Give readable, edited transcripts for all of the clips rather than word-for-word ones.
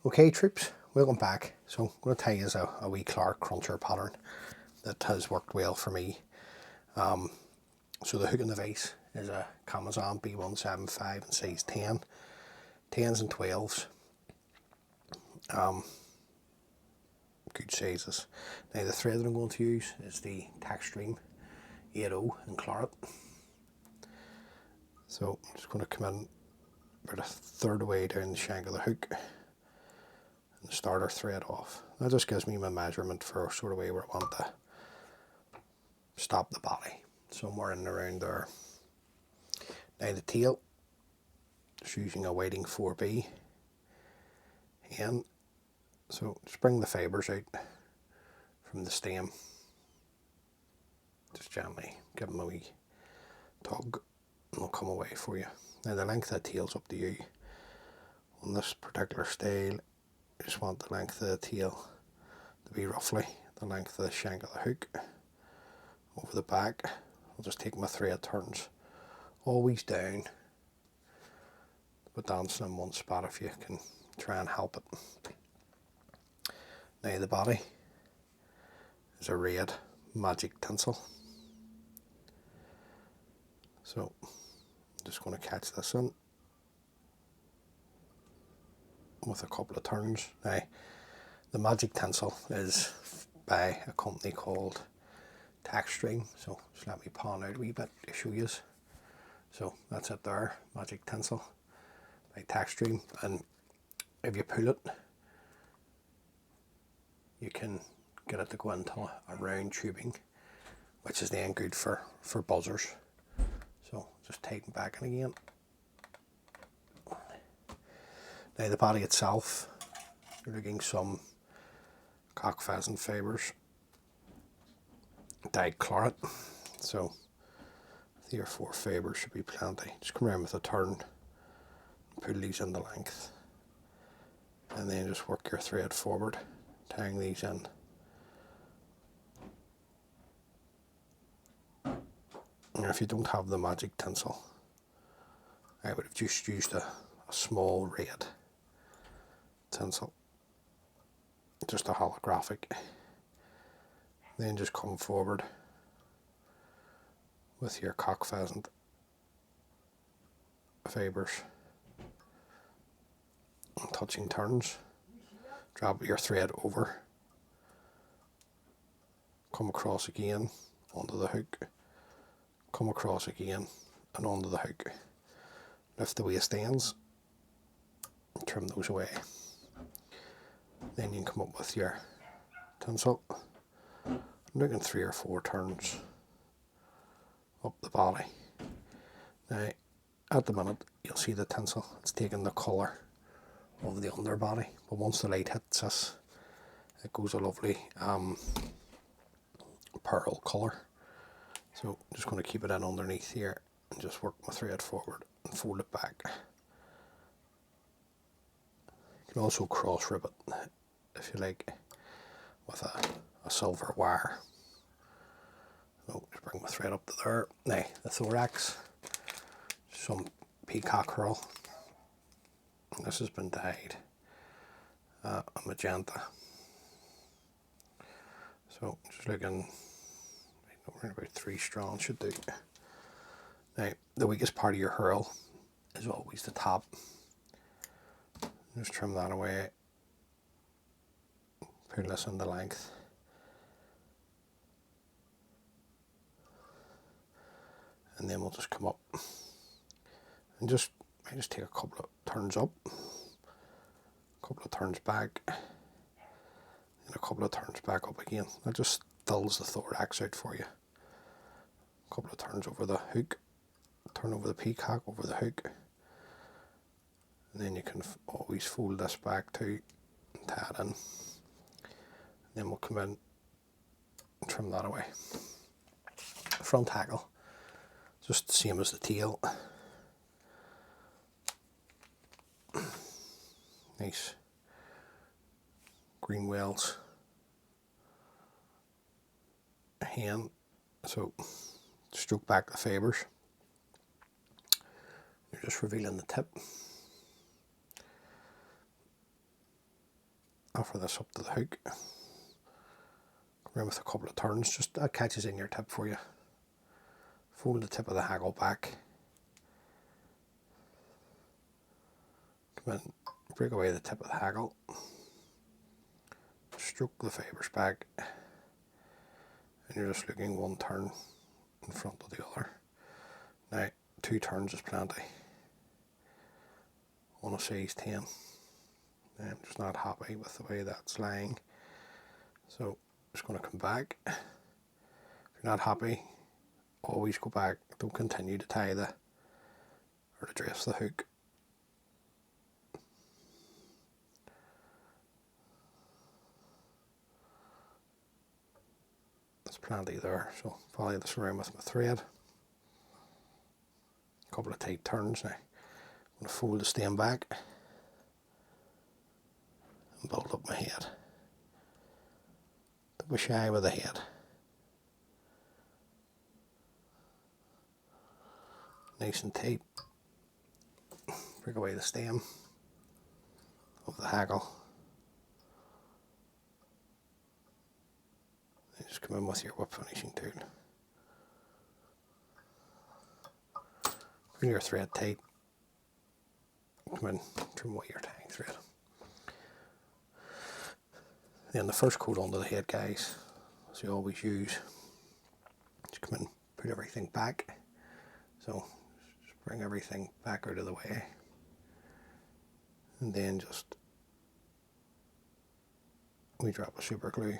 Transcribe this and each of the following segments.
Okay troops, welcome back. So I'm going to tell you a wee Claret cruncher pattern that has worked well for me. So the hook in the vise is a Kamasan B175 in size 10, 10s and 12s. Good sizes. Now the thread that I'm going to use is the Textreme 80 in Claret. So I'm just going to come in about a third way down the shank of the hook and start our thread off. That just gives me my measurement for sort of way where I want to stop the body, somewhere in and around there. Now the tail, just using a Whiting 4B hen. So just bring the fibres out from the stem. Just gently give them a wee tug and they'll come away for you. Now the length of the tail's up to you. On this particular style, you just want the length of the tail to be roughly the length of the shank of the hook. Over the back, I'll just take my thread turns always down, but dancing in one spot if you can try and help it. Now the body is a red magic tinsel. So I'm just going to catch this in with a couple of turns. Now the magic tinsel is by a company called Textreme, so just let me pan out a wee bit to show you. So that's it there, magic tinsel by Textreme, and if you pull it, you can get it to go into a round tubing, which is then good for buzzers. So just tighten back in again. Now the body itself, you're looking some cock pheasant fibres, dyed Claret. So 3 or 4 fibres should be plenty. Just come around with a turn, pull these in the length, and then just work your thread forward, tying these in. And if you don't have the magic tinsel, I would have just used a small red tinsel, just a holographic. Then just come forward with your cock pheasant fibres and touching turns. Drop your thread over, come across again onto the hook, come across again and onto the hook. Lift the waist ends and trim those away. Then you can come up with your tinsel. I'm looking 3 or 4 turns up the body. Now at the minute you'll see the tinsel, it's taking the colour of the underbody, but once the light hits us it goes a lovely pearl colour. So I'm just going to keep it in underneath here and just work my thread forward and fold it back. You can also cross rib it if you like with a silver wire. So just bring my thread up to there. Now the thorax, some peacock herl. This has been dyed a magenta. So just looking about 3 strands should do. Now the weakest part of your herl is always the top. Just trim that away. Pull this in the length. And then we'll just come up and I just take a couple of turns up, a couple of turns back, and a couple of turns back up again. That just dulls the thorax out for you. A couple of turns over the hook, turn over the peacock over the hook, and then you can always fold this back too and tie it in. And then we'll come in and trim that away. Front hackle, just the same as the tail. Nice green wells hen. So stroke back the fibres. You're just revealing the tip. offer this up to the hook. Come around with a couple of turns, just that catches in your tip for you. Fold the tip of the hackle back. Come in, break away the tip of the hackle. Stroke the fibres back. And you're just looking one turn in front of the other. Now, 2 turns is plenty on a size 10. I'm just not happy with the way that's lying. So I'm just going to come back. If you're not happy, always go back. Don't continue to tie the or to dress the hook. There's plenty there, so follow this around with my thread. A couple of tight turns now. I'm going to fold the stem back and build up my head. Don't be shy with the head. Nice and tight. Break away the stem of the hackle. And just come in with your whip finishing tool. Bring your thread tight. Come in, trim away your tying thread. Then the first coat onto the head, guys, as you always use, just come in, put everything back. So just bring everything back out of the way. And then just we drop a super glue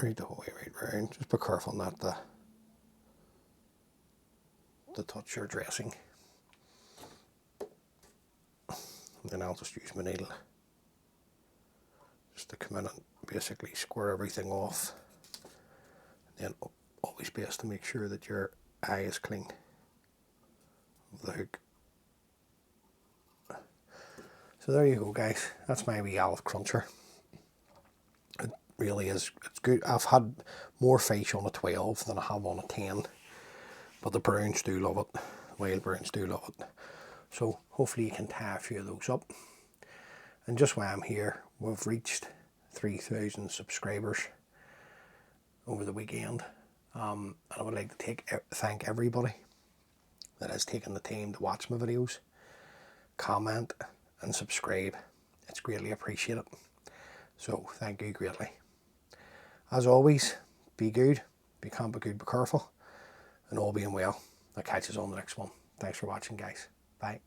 right the whole way right round. Just be careful not to touch your dressing. And then I'll just use my needle just to come in and basically square everything off. And then always best to make sure that your eye is clean of the hook. So there you go, guys. That's my wee Alf cruncher. It really is. It's good. I've had more fish on a 12 than I have on a 10, but the browns do love it. Wild browns do love it. So hopefully you can tie a few of those up. And just while I'm here, we've reached 3,000 subscribers over the weekend. And I would like to thank everybody that has taken the time to watch my videos, comment and subscribe. It's greatly appreciated. So thank you greatly. As always, be good, be calm, be good, be careful, and all being well. I'll catch you on the next one. Thanks for watching, guys. Bye.